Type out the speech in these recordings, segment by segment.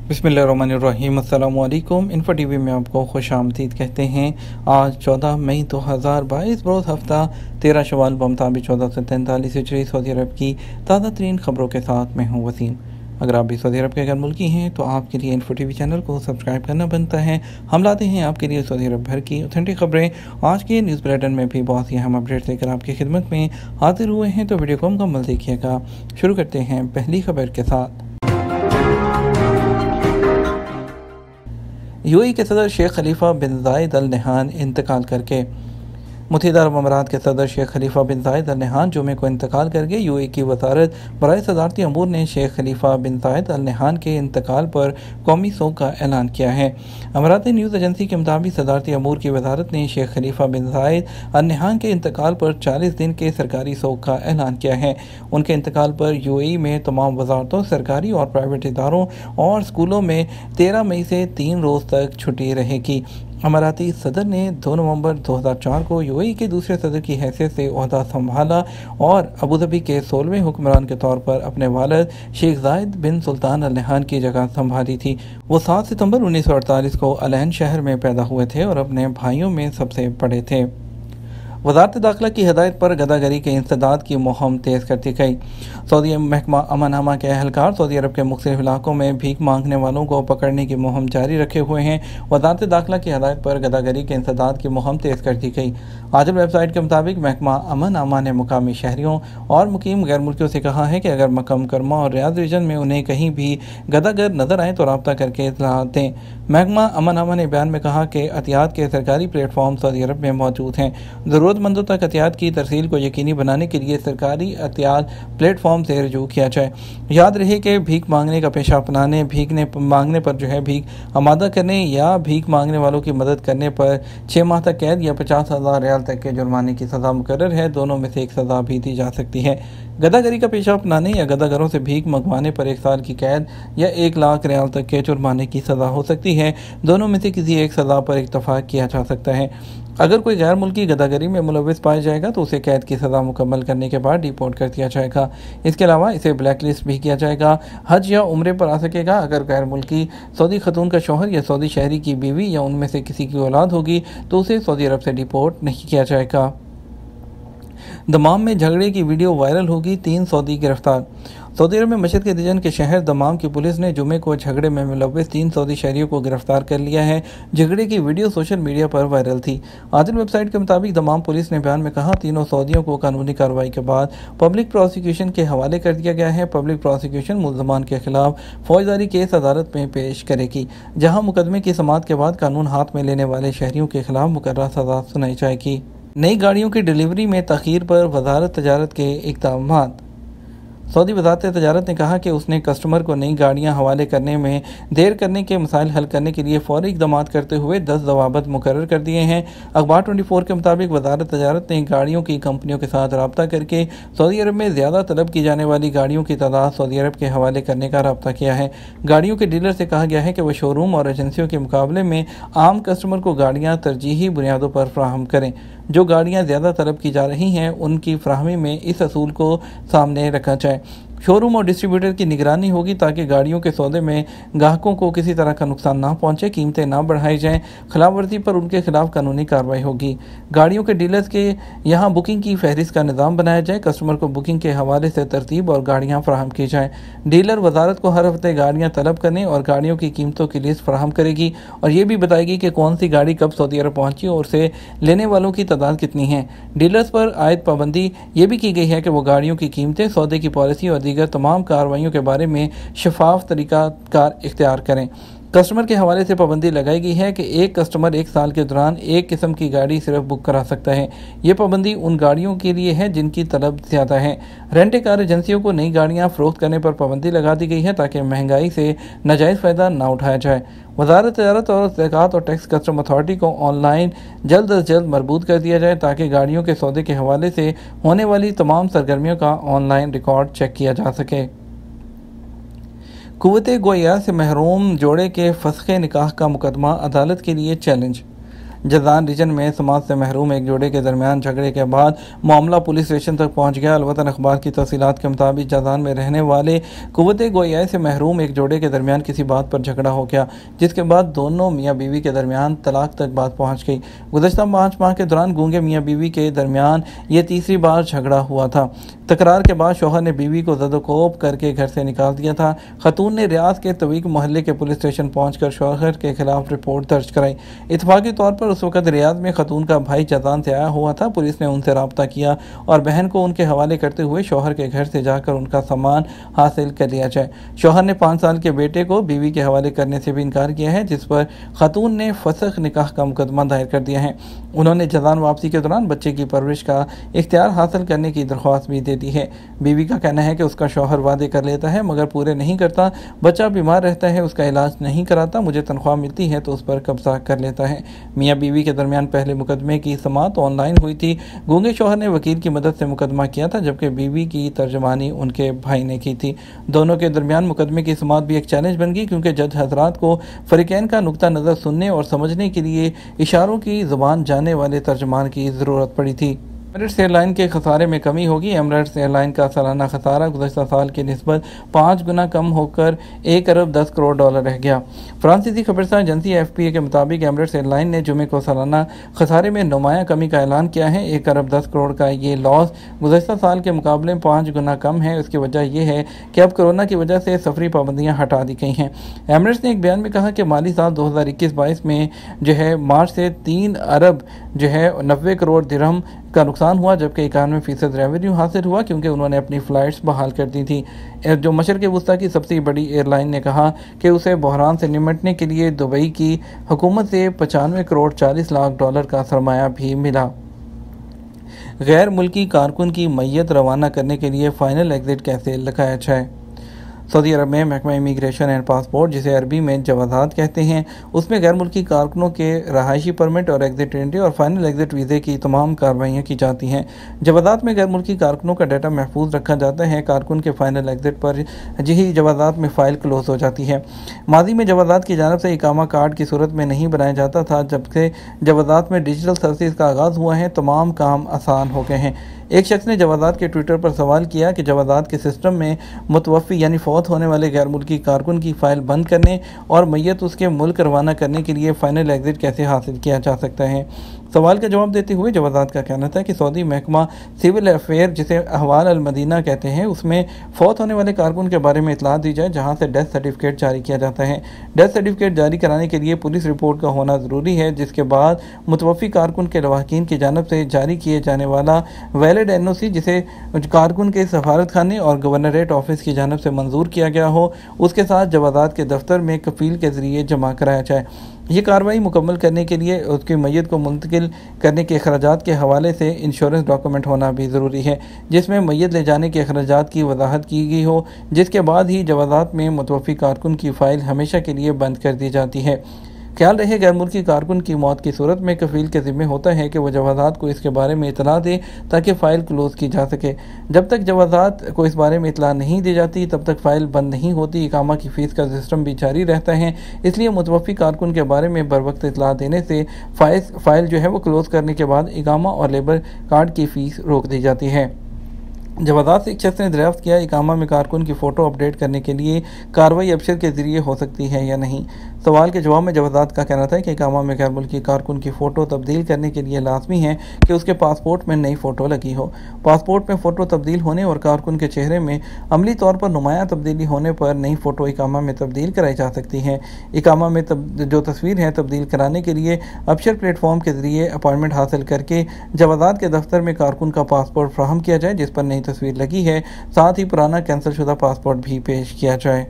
बिस्मिल्लाहिर्रहमानिर्रहीम। अस्सलामुअलैकुम। Info TV में आपको खुशामदीद कहते हैं। आज 14 मई 2022 रोज़ हफ्ता 13 शवाल बमताबी 1443 हिजरी सऊदी अरब की ताज़ा तरीन खबरों के साथ मैं हूँ वसीम। अगर आप भी सऊदी अरब के अगर मुल्की हैं तो आपके लिए इन्फो टीवी चैनल को सब्सक्राइब करना बनता है। हम लाते हैं आपके लिए सऊदी अरब भर की ऑथेंटिक खबरें। आज के न्यूज़ बुलेटिन में भी बहुत सी अहम अपडेट्स लेकर आपकी खिदमत में हाजिर हुए हैं, तो वीडियो को मुकम्मल देखिएगा। शुरू करते हैं पहली खबर के साथ। यूएई के सदर शेख खलीफा बिन जायद अल नहयान इंतकाल करके। मुत्तहिदा अरब अमारात के सदर शेख खलीफा बिन जायद अल नहयान जुमे को इंतकाल करके यूएई की वजारत बराए सदारती अमूर ने शेख खलीफा बिन जायद अल नहयान के इंतकाल पर कौमी सोग का ऐलान किया है। अमाराती न्यूज़ एजेंसी के मुताबिक सदारती अमूर की वजारत ने शेख खलीफा बिन जायद अल नहयान के इंतकाल पर 40 दिन के सरकारी सोग का ऐलान किया है। उनके इंतकाल पर यूएई में तमाम वजारतों, सरकारी और प्राइवेट इदारों और स्कूलों में 13 मई से 3 रोज़ तक छुट्टी रहेगी। अमाराती सदर ने 2 नवंबर 2004 को यूएई के दूसरे सदर की हैसियत से ओहदा संभाला और अबूधाबी के 16वें हुक्मरान के तौर पर अपने वालिद शेख जायद बिन सुल्तान अल नहयान की जगह संभाली थी। वो 7 सितंबर 1948 को अलैन शहर में पैदा हुए थे और अपने भाइयों में सबसे बड़े थे। वज़ारत दाखिला की हदायत पर गदागरी के इंसदाद की मुहिम तेज़ कर दी गई। सऊदी महकमा अमन के अहलकार सऊदी अरब के मुख्तलिफ इलाकों में भीख मांगने वालों को पकड़ने की मुहिम जारी रखे हुए हैं। वज़ारत दाखिला की हदायत पर गदागरी के इंसदाद की मुहिम तेज़ कर दी गई। आजल वेबसाइट के मुताबिक महकमा अमन ने मुकामी शहरियों और मुकीम गैर मुल्कियों से कहा है कि अगर मक्का मुकरमा और रियाद रीजन में उन्हें कहीं भी गदागर नजर आए तो रब्ता करके इत्तला दें। महकमा अमन ने बयान में कहा कि एहतियात के सरकारी प्लेटफॉर्म सऊदी अरब में मौजूद हैं। ज़रूरतमंदों तक एहतियात की तरसील को यकीनी बनाने के लिए सरकारी एहतियात प्लेटफॉर्म से रजू किया जाए। याद रहे कि भीख मांगने का पेशा अपनाने, मांगने पर भीख आमादा करने या भीख मांगने वालों की मदद करने पर 6 माह तक कैद या 50,000 रियाल तक के जुर्माने की सज़ा मुकर्रर है। दोनों में से एक सज़ा भी दी जा सकती है। गदागरी का पेशा अपनाने या गदागरों से भीख मंगवाने पर 1 साल की कैद या 1 लाख रियाल तक के जुर्माने की सज़ा हो सकती है। दोनों में से किसी एक सज़ा पर इत्तफाक किया जा सकता है। अगर कोई गैर मुल्की गदागरी में मुलव्विस पाया जाएगा तो उसे कैद की सज़ा मुकम्मल करने के बाद डिपोर्ट कर दिया जाएगा। इसके अलावा इसे ब्लैक लिस्ट भी किया जाएगा। हज या उम्रे पर आ सकेगा। अगर गैर मुल्की सऊदी खतून का शौहर या सऊदी शहरी की बीवी या उनमें से किसी की औलाद होगी तो उसे सऊदी अरब से डिपोर्ट नहीं किया जाएगा। दमाम में झगड़े की वीडियो वायरल होगी, 3 सऊदी गिरफ्तार। सऊदी अरब में मशरक़ी रीजन के शहर दमाम की पुलिस ने जुमे को झगड़े में मुलव्विस 3 सऊदी शहरियों को गिरफ्तार कर लिया है। झगड़े की वीडियो सोशल मीडिया पर वायरल थी। आदिल वेबसाइट के मुताबिक दमाम पुलिस ने बयान में कहा, तीनों सऊदियों को कानूनी कार्रवाई के बाद पब्लिक प्रोसिक्यूशन के हवाले कर दिया गया है। पब्लिक प्रोसिक्यूशन मुल्ज़मान के खिलाफ फौजदारी केस अदालत में पेश करेगी, जहाँ मुकदमे की समाअत के बाद कानून हाथ में लेने वाले शहरियों के खिलाफ मुकर्रर सज़ा सुनाई जाएगी। नई गाड़ियों की डिलीवरी में तख़ीर पर वज़ारत तजारत के इक़दाम। सऊदी वज़ारत तजारत ने कहा कि उसने कस्टमर को नई गाड़ियां हवाले करने में देर करने के मसाइल हल करने के लिए फ़ौरी इक़दाम करते हुए 10 ज़वाबित मुकर्रर कर दिए हैं। अखबार 24 के मुताबिक वज़ारत तजारत ने गाड़ियों की कंपनियों के साथ रब्ता करके सऊदी अरब में ज़्यादा तलब की जाने वाली गाड़ियों की तादाद सऊदी अरब के हवाले करने का रब्ता किया है। गाड़ियों के डीलर से कहा गया है कि वह शोरूम और एजेंसियों के मुकाबले में आम कस्टमर को गाड़ियाँ तरजीही बुनियादों पर फ्राहम करें। जो गाड़ियाँ ज़्यादा तलब की जा रही हैं उनकी फ्राहमी में इस असूल को सामने रखा जाए। शोरूम और डिस्ट्रीब्यूटर की निगरानी होगी ताकि गाड़ियों के सौदे में ग्राहकों को किसी तरह का नुकसान ना पहुंचे, कीमतें ना बढ़ाई जाएं। खिलाफवर्जी पर उनके खिलाफ कानूनी कार्रवाई होगी। गाड़ियों के डीलर्स के यहाँ बुकिंग की फहरिस्त का निज़ाम बनाया जाए। कस्टमर को बुकिंग के हवाले से तरतीब और गाड़ियाँ फराहम की जाएँ। डीलर वजारत को हर हफ्ते गाड़ियाँ तलब करने और गाड़ियों की कीमतों की लिस्ट फराहम करेगी और ये भी बताएगी कि कौन सी गाड़ी कब सऊदी अरब पहुँची और उसे लेने वालों की तादाद कितनी है। डीलर्स पर आयद पाबंदी ये भी की गई है कि वो गाड़ियों की कीमतें, सौदे की पॉलिसी और दीगर तमाम कार्रवाइयों के बारे में शफाफ तरीका कार इख्तियार करें। कस्टमर के हवाले से पाबंदी लगाई गई है कि एक कस्टमर 1 साल के दौरान एक किस्म की गाड़ी सिर्फ बुक करा सकता है। ये पाबंदी उन गाड़ियों के लिए है जिनकी तलब ज़्यादा है। रेंट कार एजेंसियों को नई गाड़ियाँ फ़रोख्त करने पर पाबंदी लगा दी गई है ताकि महंगाई से नाजायज़ फ़ायदा ना उठाया जाए। वज़ारत तजारत और ज़कात और टैक्स कस्टम अथॉरिटी को ऑनलाइन जल्द अज जल्द मरबूत कर दिया जाए ताकि गाड़ियों के सौदे के हवाले से होने वाली तमाम सरगर्मियों का ऑनलाइन रिकॉर्ड चेक किया जा सके। कुव्वत गोया से महरूम जोड़े के फस्ख़े निकाह का मुकदमा अदालत के लिए चैलेंज। जजान रीजन में समाज से महरूम एक जोड़े के दरमियान झगड़े के बाद मामला पुलिस स्टेशन तक पहुंच गया। अलवतन अखबार की तफसीलात के मुताबिक जजान में रहने वाले कुव्वते गोयाई से महरूम एक जोड़े के दरमियान किसी बात पर झगड़ा हो गया, जिसके बाद दोनों मियाँ बीवी के दरमियान तलाक तक बात पहुँच गई। गुज़श्ता 5 माह के दौरान गूंगे मियाँ बीवी के दरमियान ये तीसरी बार झगड़ा हुआ था। तकरार के बाद शौहर ने बीवी को ज़दोकोब करके घर से निकाल दिया था। खतून ने रियाज के तवीक मोहल्ले के पुलिस स्टेशन पहुंचकर शौहर के खिलाफ रिपोर्ट दर्ज कराई। इत्तफाकी तौर पर उस वक्त रियाज में खतून का भाई जजान से आया हुआ था। पुलिस ने उनसे रब्ता किया और बहन को उनके हवाले करते हुए शौहर के घर से जाकर उनका सामान हासिल कर लिया जाए। शौहर ने 5 साल के बेटे को बीवी के हवाले करने से भी इनकार किया है, जिस पर खतून ने फसख निकाह का मुकदमा दायर कर दिया है। उन्होंने जजान वापसी के दौरान बच्चे की परवरिश का इख्तियार हासिल करने की दरख्वास्त भी दे दी है। बीवी का कहना है कि उसका शौहर वादे कर लेता है मगर पूरे नहीं करता, बच्चा बीमार रहता है, उसका इलाज नहीं कराता, मुझे तनख्वाह मिलती है तो उस पर कब्जा कर लेता है। मियाँ बीवी के दरमियान पहले मुकदमे की समाअत ऑनलाइन हुई थी। गूंगे शौहर ने वकील की मदद से मुकदमा किया था, जबकि बीवी की तर्जमानी उनके भाई ने की थी। दोनों के दरमियान मुकदमे की समाअत भी एक चैलेंज बन गई, क्योंकि जज हजरात को फरीकैन का नुक्ता नज़र सुनने और समझने के लिए इशारों की ज़ुबान जानने वाले तर्जमान की ज़रूरत पड़ी थी। एमिरेट्स एयरलाइन के खसारे में कमी होगी। एमिरेट्स एयरलाइन का सालाना खसारा गुज़श्ता साल की निस्बत 5 गुना कम होकर 1 अरब 10 करोड़ डॉलर रह गया। फ्रांसीसी खबरसार एजेंसी एफपीए के मुताबिक एमिरेट्स एयरलाइन ने जुमे को सालाना खसारे में नुमाया कमी का ऐलान किया है। 1 अरब 10 करोड़ का ये लॉस गुज़श्ता साल के मुकाबले 5 गुना कम है। उसकी वजह यह है कि अब कोरोना की वजह से सफरी पाबंदियाँ हटा दी गई हैं। एमिरेट्स ने एक बयान में कहा कि माली साल 2021-22 में मार्च से 3 अरब 90 करोड़ दिरहम का नुकसान हुआ, जबकि 91% रेवेन्यू हासिल हुआ, क्योंकि उन्होंने अपनी फ़्लाइट्स बहाल कर दी थी। जो मशरक़ वुस्ता की सबसे बड़ी एयरलाइन ने कहा कि उसे बहरान से निपटने के लिए दुबई की हुकूमत से 95 करोड़ 40 लाख डॉलर का सरमाया भी मिला। गैर मुल्की कारकुन की मैयत रवाना करने के लिए फ़ाइनल एग्ज़िट कैसे लगाया जाए। सऊदी अरब में महकमा इमिग्रेशन एंड पासपोर्ट, जिसे अरबी में जवाज़ात कहते हैं, उसमें गैर मुल्की कारकुनों के रहायशी परमिट और एग्ज़िट एंट्री और फाइनल एग्ज़िट वीज़े की तमाम कार्रवाइयाँ की जाती हैं। जवाज़ात में गैर मुल्की कारकुनों का डाटा महफूज रखा जाता है। कारकुन के फाइनल एग्ज़िट पर ही जवाज़ात में फ़ाइल क्लोज़ हो जाती है। माजी में जवाज़ात की जानब से इकामा कार्ड की सूरत में नहीं बनाया जाता था, जबकि जवाज़ात में डिजिटल सर्विस का आगाज़ हुआ है, तमाम काम आसान हो गए हैं। एक शख्स ने जवाज़ात के ट्विटर पर सवाल किया कि जवाज़ात के सिस्टम में मुतवफ़ी यानी फ़ौत होने वाले गैर मुल्की कारकुन की फ़ाइल बंद करने और मैयत उसके मुल्क रवाना करने के लिए फ़ाइनल एग्ज़िट कैसे हासिल किया जा सकता है। सवाल का जवाब देते हुए जवाज़ात का कहना था कि सऊदी महकमा सिविल अफेयर, जिसे अहवाल अल मदीना कहते हैं, उसमें फ़ौत होने वाले कारकुन के बारे में इतला दी जाए, जहाँ से डेथ सर्टिफिकेट जारी किया जाता है। डेथ सर्टिफिकेट जारी कराने के लिए पुलिस रिपोर्ट का होना ज़रूरी है, जिसके बाद मुतवफ़ी कारकुन के लवाहकीन की जानब से जारी किए जाने वाला वैलिड NOC, जिसे कारकुन के सफारत खाने और गवर्नरेट ऑफिस की जानब से मंजूर किया गया हो, उसके साथ जवाज़ात के दफ्तर में कफ़ील के ज़रिए जमा कराया जाए। ये कार्रवाई मुकम्मल करने के लिए उसकी मैयत को मुंतकिल करने के अखराजात के हवाले से इंश्योरेंस डॉक्यूमेंट होना भी ज़रूरी है, जिसमें मैयत ले जाने के अखराजात की वजाहत की गई हो, जिसके बाद ही जवाज़ात में मुतवफ़ी कारकुन की फ़ाइल हमेशा के लिए बंद कर दी जाती है। ख्याल रहे, गैर मुल्की कारकुन की मौत की सूरत में कफ़ील के ज़िम्मे होता है कि वह जवाज़ात को इसके बारे में इतला दे ताकि फ़ाइल क्लोज़ की जा सके। जब तक जवाज़ात को इस बारे में इतला नहीं दी जाती, तब तक फ़ाइल बंद नहीं होती। इकामा की फ़ीस का सिस्टम भी जारी रहता है, इसलिए मुतवफ़ी कारकुन के बारे में बर वक्त इतला देने से फ़ाइल वो क्लोज़ करने के बाद इकामा और लेबर कार्ड की फ़ीस रोक दी जाती है। जवाज़ात से एक शख्स ने दरियाफ्त किया, इकामा में कारकुन की फ़ोटो अपडेट करने के लिए कार्रवाई अबशर के ज़रिए हो सकती है या नहीं। सवाल के जवाब में जवाज़ात का कहना था कि इकामा में गैर मुल्की कारकुन की फ़ोटो तब्दील करने के लिए लाजमी है कि उसके पासपोर्ट में नई फ़ोटो लगी हो। पासपोर्ट में फ़ोटो तब्दील होने और कारकुन के चेहरे में अमली तौर पर नुमाया तब्दीली होने पर नई फ़ोटो इकामा में तब्दील कराई जा सकती है। इकामा में जो तस्वीर है तब्दील कराने के लिए अबशर प्लेटफॉर्म के ज़रिए अपॉइंटमेंट हासिल करके जवाज़ात के दफ्तर में कारकुन का पासपोर्ट फ्राहम किया जाए, जिस पर नई तस्वीर लगी है। साथ ही पुराना कैंसिल शुदा पासपोर्ट भी पेश किया जाए।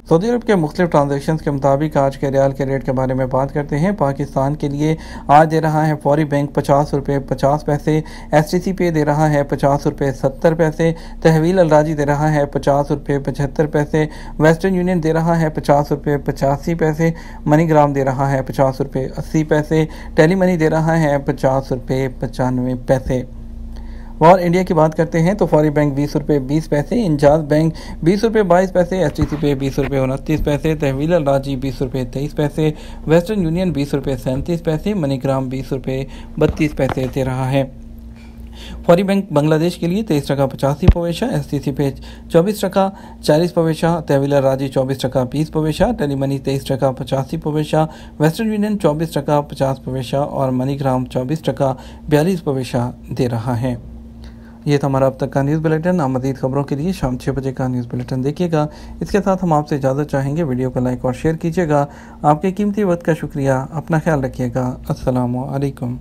सऊदी अरब के मुख्तलिफ ट्रांजेक्शन के मुताबिक आज के रियाल के रेट के बारे में बात करते हैं। पाकिस्तान के लिए आज दे रहा है फौरी बैंक 50 रुपये 50 पैसे, STC पे दे रहा है 50 रुपये 70 पैसे, तहवील अलराजी दे रहा है 50 रुपये 75 पैसे, वेस्टर्न यूनियन दे रहा है 50 रुपये 85 पैसे, मनीग्राम दे रहा है 50 रुपये 80 पैसे, टेली मनी दे रहा है 50 रुपये 95 पैसे। और इंडिया की बात करते हैं तो फौरी बैंक 20 रुपये 20 पैसे, इंजाज बैंक 20 रुपये 22 पैसे, एचटीसी पे 20 रुपये 29 पैसे, तहवील राजी 20 रुपये 23 पैसे, वेस्टर्न यूनियन 20 रुपये 37 पैसे, मनीग्राम 20 रुपये 32 पैसे दे रहा है। फौरी बैंक बांग्लादेश के लिए 23 टका 85 पैसा, एसटीसी पे 24 टका 40 पैसा, तहवील राजी 24 टका 20 पैसा, टेलीमनी 23 टका 85 पैसा, वेस्टर्न यूनियन 24 टका 50 पैसा और मनीग्राम 24 टका 42 पैसा दे रहा है। ये था हमारा अब तक का न्यूज़ बुलेटिन। आप मज़ीद खबरों के लिए शाम 6 बजे का न्यूज़ बुलेटिन देखिएगा। इसके साथ हम आपसे इजाज़त चाहेंगे। वीडियो को लाइक और शेयर कीजिएगा। आपके कीमती वक्त का शुक्रिया। अपना ख्याल रखिएगा। अस्सलामु अलैकुम।